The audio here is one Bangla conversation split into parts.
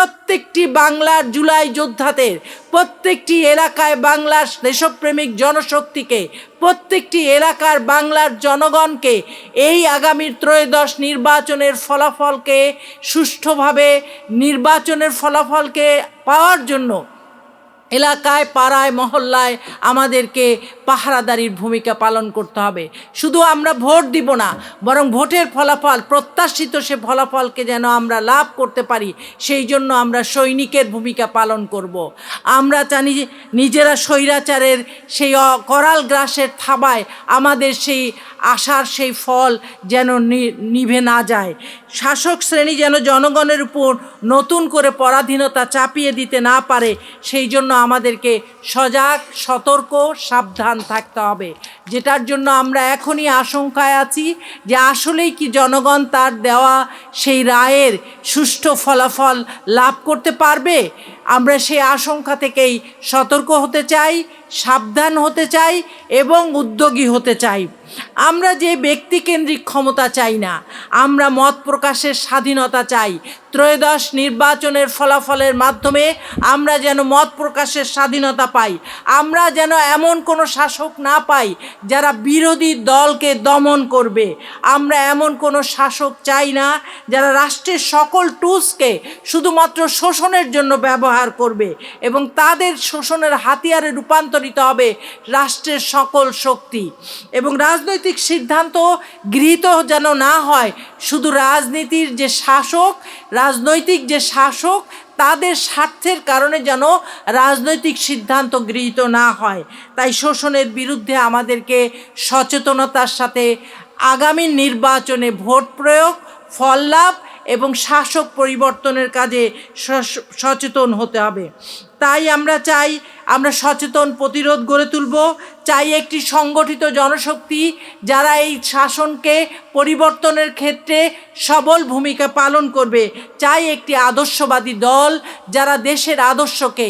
প্রত্যেকটি বাংলার জুলাই যোদ্ধাদের, প্রত্যেকটি এলাকায় বাংলার দেশপ্রেমিক জনশক্তিকে, প্রত্যেকটি এলাকার বাংলার জনগণকে এই আগামী ত্রয়োদশ নির্বাচনের ফলাফলকে সুষ্ঠুভাবে নির্বাচনের ফলাফলকে পাওয়ার জন্য এলাকায় পাড়ায় মহল্লায় আমাদেরকে পাহারাদারির ভূমিকা পালন করতে হবে। শুধু আমরা ভোট দিব না, বরং ভোটের ফলাফল প্রত্যাশিত সে ফলাফলকে যেন আমরা লাভ করতে পারি, সেই জন্য আমরা সৈনিকের ভূমিকা পালন করব। আমরা জানি নিজেরা স্বৈরাচারের সেই করাল গ্রাসের থাবায় আমাদের সেই আশার সেই ফল যেন নিভে না যায়। শাসক শ্রেণী যেন জনগণের উপর নতুন করে পরাধীনতা চাপিয়ে দিতে না পারে, সেই জন্য আমাদেরকে সজাগ, সতর্ক, সাবধান থাকতে হবে। যেটার জন্য আমরা এখনই আশঙ্কায় আছি যে আসলেই কি জনগণ তার দেওয়া সেই রায়ের সুষ্ঠু ফলাফল লাভ করতে পারবে। আমরা সেই আশঙ্কা থেকেই সতর্ক হতে চাই, সাবধান হতে চাই এবং উদ্যোগী হতে চাই। আমরা যে ব্যক্তিকেন্দ্রিক ক্ষমতা চাই না, আমরা মত প্রকাশের স্বাধীনতা চাই। ত্রয়োদশ নির্বাচনের ফলাফলের মাধ্যমে আমরা যেন মত প্রকাশের স্বাধীনতা পাই। আমরা যেন এমন কোনো শাসক না পাই যারা বিরোধী দলকে দমন করবে। আমরা এমন কোনো শাসক চাই না যারা রাষ্ট্রের সকল টুলসকে শুধুমাত্র শোষণের জন্য ব্যবহার করবে এবং তাদের শোষণের হাতিয়ারে রূপান্তরিত হবে রাষ্ট্রের সকল শক্তি। এবং রাজনৈতিক সিদ্ধান্ত গৃহীত যেন না হয় শুধু রাজনীতির যে শাসক, রাজনৈতিক যে শাসক তাদের স্বার্থের কারণে যেন রাজনৈতিক সিদ্ধান্ত গৃহীত না হয়। তাই শোষণের বিরুদ্ধে আমাদেরকে সচেতনতার সাথে আগামী নির্বাচনে ভোট প্রয়োগ, ফল লাভ এবং শাসক পরিবর্তনের কাজে সচেতন হতে হবে। তাই আমরা চাই আমরা সচেতন প্রতিরোধ গড়ে তুলব, চাই একটি সংগঠিত জনশক্তি যারা এই শাসনকে পরিবর্তনের ক্ষেত্রে সবল ভূমিকা পালন করবে, চাই একটি আদর্শবাদী দল যারা দেশের আদর্শকে,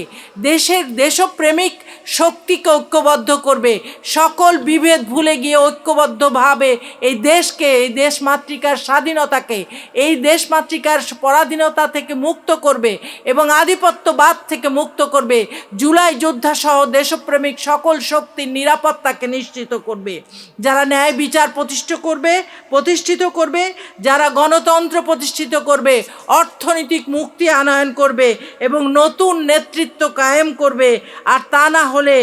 দেশপ্রেমিক শক্তিকে ঐক্যবদ্ধ করবে, সকল বিভেদ ভুলে গিয়ে ঐক্যবদ্ধভাবে এই দেশকে, এই দেশমাতৃকার স্বাধীনতাকে, এই দেশমাতৃকার পরাধীনতা থেকে মুক্ত করবে এবং আধিপত্যবাদ থেকে মুক্ত করবে। জুলাই যোদ্ধা সহ দেশপ্রেমিক সকল শক্তির নিরাপত্তাকে নিশ্চিত করবে, যারা ন্যায় বিচার প্রতিষ্ঠিত করবে, যারা গণতন্ত্র প্রতিষ্ঠিত করবে, অর্থনৈতিক মুক্তি আনয়ন করবে এবং নতুন নেতৃত্ব কায়েম করবে। আর তা না হলে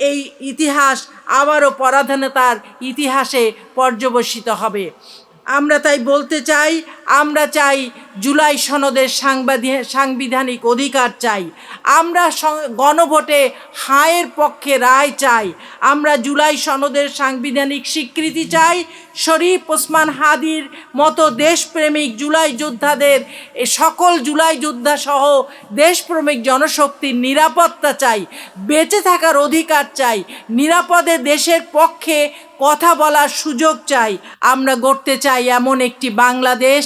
এই ইতিহাস আবারও পরাধীনতার ইতিহাসে পর্যবসিত হবে। আমরা তাই বলতে চাই, আমরা চাই জুলাই সনদের সাংবিধানিক অধিকার চাই। আমরা গণভোটে হায়ের পক্ষে রায় চাই। আমরা জুলাই সনদের সাংবিধানিক স্বীকৃতি চাই। শরীফ ওসমান হাদির মতো দেশপ্রেমিক জুলাই যোদ্ধাদের, সকল জুলাই যোদ্ধা সহ দেশপ্রেমিক জনশক্তির নিরাপত্তা চাই, বেঁচে থাকার অধিকার চাই, নিরাপদে দেশের পক্ষে কথা বলার সুযোগ চাই। আমরা গড়তে চাই এমন একটি বাংলাদেশ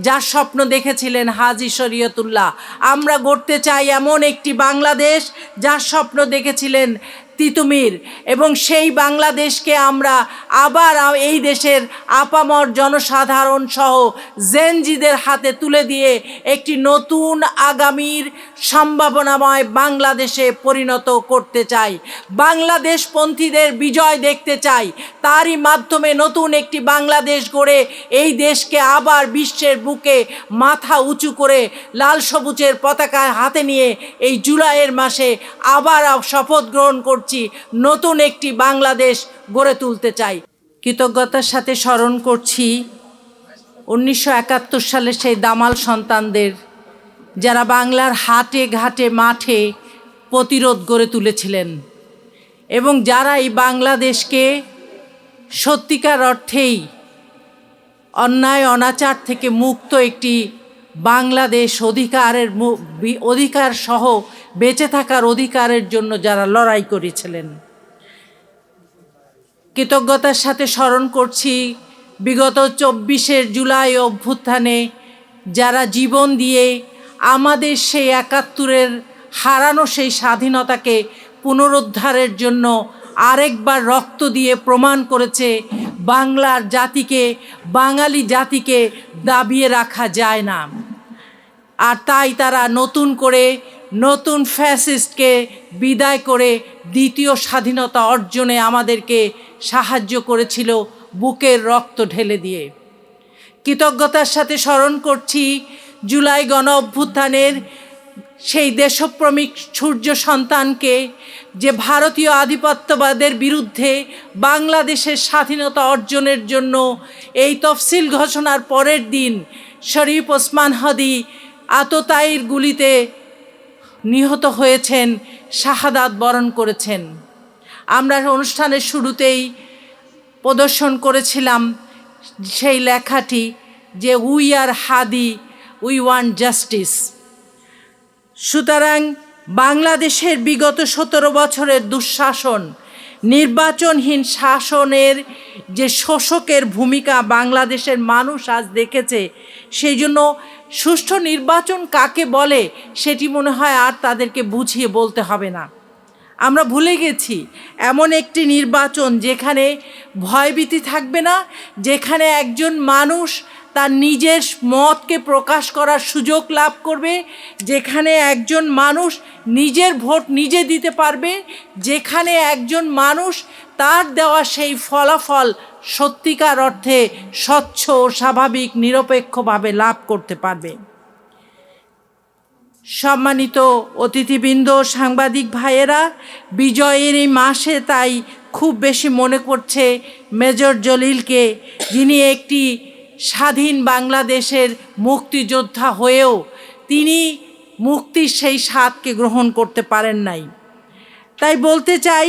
যার স্বপ্ন দেখেছিলেন হাজী শরীয়তুল্লাহ। আমরা গড়তে চাই এমন একটি বাংলাদেশ যার স্বপ্ন দেখেছিলেন তিতুমির, এবং সেই বাংলাদেশকে আমরা আবার এই দেশের আপামর জনসাধারণ সহ জেনজিদের হাতে তুলে দিয়ে একটি নতুন আগামীর সম্ভাবনাময় বাংলাদেশে পরিণত করতে চাই। বাংলাদেশপন্থীদের বিজয় দেখতে চাই, তারই মাধ্যমে নতুন একটি বাংলাদেশ গড়ে এই দেশকে আবার বিশ্বের বুকে মাথা উঁচু করে লাল সবুজের পতাকা হাতে নিয়ে এই জুলাইয়ের মাসে আবার শপথ গ্রহণ করছি, নতুন একটি বাংলাদেশ গড়ে তুলতে চাই। কৃতজ্ঞতার সাথে স্মরণ করছি 1971 সালে সেই দামাল সন্তানদের, যারা বাংলার হাটে ঘাটে মাঠে প্রতিরোধ গড়ে তুলেছিলেন এবং যারা এই বাংলাদেশকে সত্যিকার অর্থেই অন্যায় অনাচার থেকে মুক্ত একটি বাংলাদেশ অধিকার সহ বেঁচে থাকার অধিকারের জন্য যারা লড়াই করেছিলেন। কৃতজ্ঞতার সাথে স্মরণ করছি বিগত 24 জুলাই অভ্যুত্থানে যারা জীবন দিয়ে আমাদের সেই 71-এর হারানো সেই স্বাধীনতাকে পুনরুদ্ধারের জন্য আরেকবার রক্ত দিয়ে প্রমাণ করেছে বাংলার জাতিকে, বাঙালি জাতিকে দাবিয়ে রাখা যায় না। আর তাই তারা নতুন করে নতুন ফ্যাসিস্টকে বিদায় করে দ্বিতীয় স্বাধীনতা অর্জনে আমাদেরকে সাহায্য করেছিল বুকের রক্ত ঢেলে দিয়ে। কৃতজ্ঞতার সাথে স্মরণ করছি জুলাই গণ অভ্যুত্থানের সেই দেশপ্রেমিক সূর্য সন্তানকে, যে ভারতীয় আধিপত্যবাদের বিরুদ্ধে বাংলাদেশের স্বাধীনতা অর্জনের জন্য এই তফসিল ঘোষণার পরের দিন শরীফ ওসমান হাদি আততায়ীর গুলিতে নিহত হয়েছেন, শাহাদাত বরণ করেছেন। আমরা অনুষ্ঠানের শুরুতেই প্রদর্শন করেছিলাম সেই লেখাটি, যে we are Hadi, we want justice. সুতরাং বাংলাদেশের বিগত 17 বছরের দুঃশাসন, নির্বাচনহীন শাসনের যে শোষকের ভূমিকা বাংলাদেশের মানুষ আজ দেখেছে, সেই জন্য সুষ্ঠু নির্বাচন কাকে বলে সেটি মনে হয় আর তাদেরকে বুঝিয়ে বলতে হবে না। আমরা ভুলে গেছি এমন একটি নির্বাচন যেখানে ভয়ভীতি থাকবে না, যেখানে একজন মানুষ তার নিজের মতকে প্রকাশ করার সুযোগ লাভ করবে, যেখানে একজন মানুষ নিজের ভোট নিজে দিতে পারবে, যেখানে একজন মানুষ তার দেওয়া সেই ফলাফল সত্যিকার অর্থে স্বচ্ছ, স্বাভাবিক, নিরপেক্ষভাবে লাভ করতে পারবে। সম্মানিত অতিথিবৃন্দ, সাংবাদিক ভাইয়েরা, বিজয়ের এই মাসে তাই খুব বেশি মনে করছে মেজর জলিলকে, যিনি একটি স্বাধীন বাংলাদেশের মুক্তিযোদ্ধা হয়েও তিনি মুক্তির সেই স্বাদকে গ্রহণ করতে পারেন নাই। তাই বলতে চাই,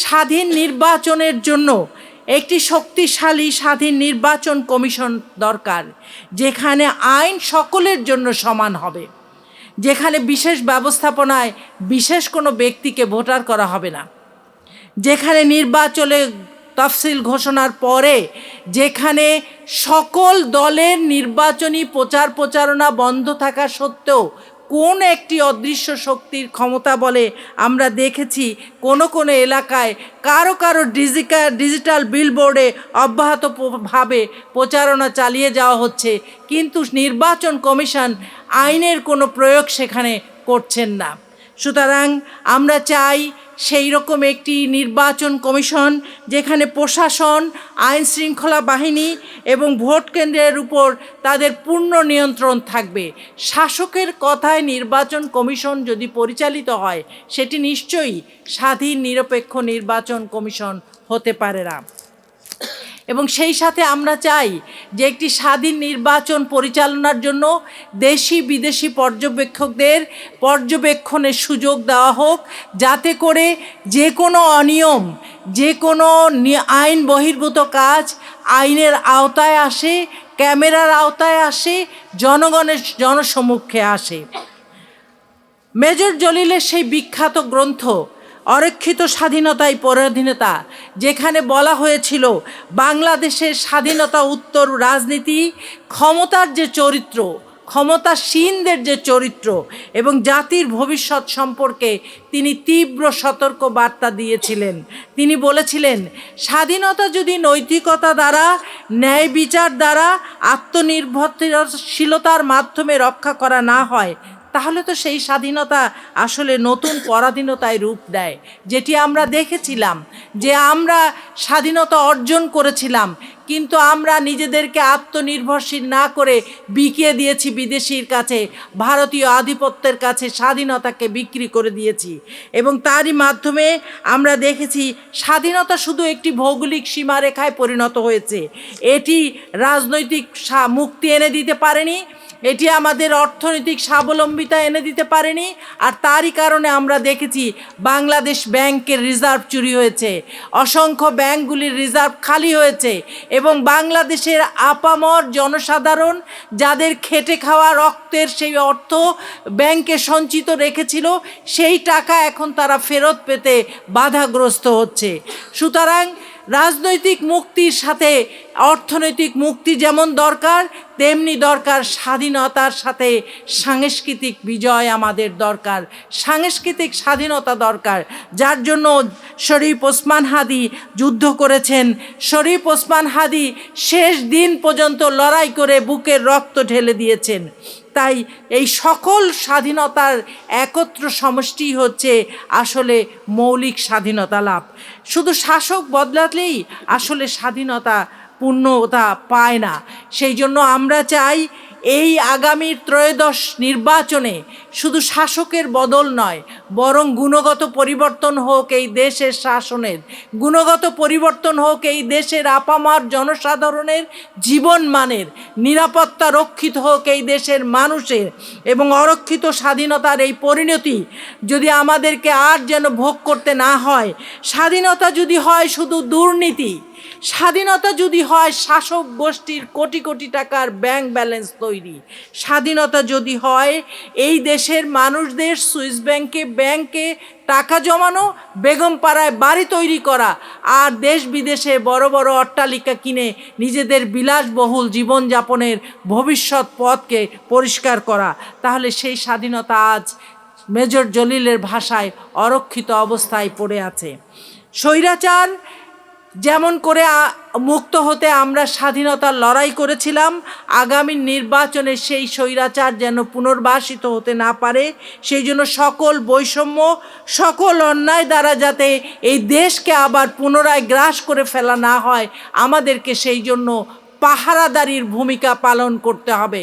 স্বাধীন নির্বাচনের জন্য একটি শক্তিশালী স্বাধীন নির্বাচন কমিশন দরকার, যেখানে আইন সকলের জন্য সমান হবে, যেখানে বিশেষ ব্যবস্থাপনায় বিশেষ কোনো ব্যক্তিকে ভোটার করা হবে না, যেখানে নির্বাচনে তফসিল ঘোষণার পরে যেখানে সকল দলের নির্বাচনী প্রচারণা বন্ধ থাকা সত্ত্বেও কোন একটি অদৃশ্য শক্তির ক্ষমতা বলে আমরা দেখেছি কোনো এলাকায় কারো ডিজিটাল বিলবোর্ডে অব্যাহতভাবে প্রচারণা চালিয়ে যাওয়া হচ্ছে, কিন্তু নির্বাচন কমিশন আইনের কোনো প্রয়োগ সেখানে করছেন না। সুতরাং আমরা চাই সেই রকম একটি নির্বাচন কমিশন যেখানে প্রশাসন, আইন শৃঙ্খলা বাহিনী এবং ভোট কেন্দ্রের উপর তাদের পূর্ণ নিয়ন্ত্রণ থাকবে। শাসকের কথায় নির্বাচন কমিশন যদি পরিচালিত হয়, সেটি নিশ্চয়ই স্বাধীন নিরপেক্ষ নির্বাচন কমিশন হতে পারে না। এবং সেই সাথে আমরা চাই যে একটি স্বাধীন নির্বাচন পরিচালনার জন্য দেশি বিদেশি পর্যবেক্ষকদের পর্যবেক্ষণের সুযোগ দেওয়া হোক, যাতে করে যে কোনো অনিয়ম, যে কোনো আইন বহির্ভূত কাজ আইনের আওতায় আসে, ক্যামেরার আওতায় আসে, জনগণের জনসমক্ষে আসে। মেজর জলিলের সেই বিখ্যাত গ্রন্থ অরক্ষিত স্বাধীনতায় পরাধীনতা, যেখানে বলা হয়েছিল বাংলাদেশের স্বাধীনতা উত্তর রাজনীতি, ক্ষমতার যে চরিত্র, ক্ষমতাসীনদের যে চরিত্র এবং জাতির ভবিষ্যৎ সম্পর্কে তিনি তীব্র সতর্ক বার্তা দিয়েছিলেন। তিনি বলেছিলেন, স্বাধীনতা যদি নৈতিকতা দ্বারা, ন্যায় বিচার দ্বারা, আত্মনির্ভরশীলতার মাধ্যমে রক্ষা করা না হয়, তাহলে তো সেই স্বাধীনতা আসলে নতুন পরাধীনতায় রূপ দেয়। যেটি আমরা দেখেছিলাম যে আমরা স্বাধীনতা অর্জন করেছিলাম, কিন্তু আমরা নিজেদেরকে আত্মনির্ভরশীল না করে বিকিয়ে দিয়েছি বিদেশির কাছে, ভারতীয় আধিপত্যের কাছে স্বাধীনতাকে বিক্রি করে দিয়েছি। এবং তারই মাধ্যমে আমরা দেখেছি স্বাধীনতা শুধু একটি ভৌগোলিক সীমারেখায় পরিণত হয়েছে, এটি রাজনৈতিক মুক্তি এনে দিতে পারেনি, এটি আমাদের অর্থনৈতিক স্বাবলম্বিতা এনে দিতে পারেনি। আর তারই কারণে আমরা দেখেছি বাংলাদেশ ব্যাংকের রিজার্ভ চুরি হয়েছে, অসংখ্য ব্যাংকগুলির রিজার্ভ খালি হয়েছে, এবং বাংলাদেশের আপামর জনসাধারণ যাদের খেটে খাওয়া রক্তের সেই অর্থ ব্যাংকে সঞ্চিত রেখেছিল, সেই টাকা এখন তারা ফেরত পেতে বাধাগ্রস্ত হচ্ছে। সুতরাং রাজনৈতিক মুক্তির সাথে অর্থনৈতিক মুক্তি যেমন দরকার, তেমনি দরকার স্বাধীনতার সাথে সাংস্কৃতিক বিজয় আমাদের দরকার, সাংস্কৃতিক স্বাধীনতা দরকার, যার জন্য শরীফ ওসমান হাদি যুদ্ধ করেছেন। শরীফ ওসমান হাদি শেষ দিন পর্যন্ত লড়াই করে বুকের রক্ত ঢেলে দিয়েছেন। তাই এই সকল স্বাধীনতার একত্র সমষ্টি হচ্ছে আসলে মৌলিক স্বাধীনতা লাভ। শুধু শাসক বদলালেই আসলে স্বাধীনতা পূর্ণতা পায় না। সেই জন্য আমরা চাই এই আগামীর ত্রয়োদশ নির্বাচনে শুধু শাসকের বদল নয়, বরং গুণগত পরিবর্তন হোক এই দেশের শাসনের, গুণগত পরিবর্তন হোক এই দেশের আপামার জনসাধারণের জীবনমানের, নিরাপত্তা রক্ষিত হোক এই দেশের মানুষের, এবং অরক্ষিত স্বাধীনতার এই পরিণতি যদি আমাদেরকে আর যেন ভোগ করতে না হয়। স্বাধীনতা যদি হয় শুধু দুর্নীতি, স্বাধীনতা যদি হয় শাসক গোষ্ঠীর কোটি কোটি টাকার ব্যাংক ব্যালেন্স তৈরি, স্বাধীনতা যদি হয় এই দেশের মানুষদের সুইস ব্যাংকে টাকা জমানো, বেগমপাড়ায় বাড়ি তৈরি করা, আর দেশ বিদেশে বড় বড় অট্টালিকা কিনে নিজেদের বিলাসবহুল জীবনযাপনের ভবিষ্যৎ পথকে পরিষ্কার করা, তাহলে সেই স্বাধীনতা আজ মেজর জলিলের ভাষায় অরক্ষিত অবস্থায় পড়ে আছে। স্বৈরাচার যেমন করে মুক্ত হতে আমরা স্বাধীনতার লড়াই করেছিলাম, আগামী নির্বাচনে সেই স্বৈরাচার যেন পুনর্বাসিত হতে না পারে, সেই জন্য সকল বৈষম্য, সকল অন্যায় দ্বারা যাতে এই দেশকে আবার পুনরায় গ্রাস করে ফেলা না হয়, আমাদেরকে সেই জন্য পাহারাদারির ভূমিকা পালন করতে হবে।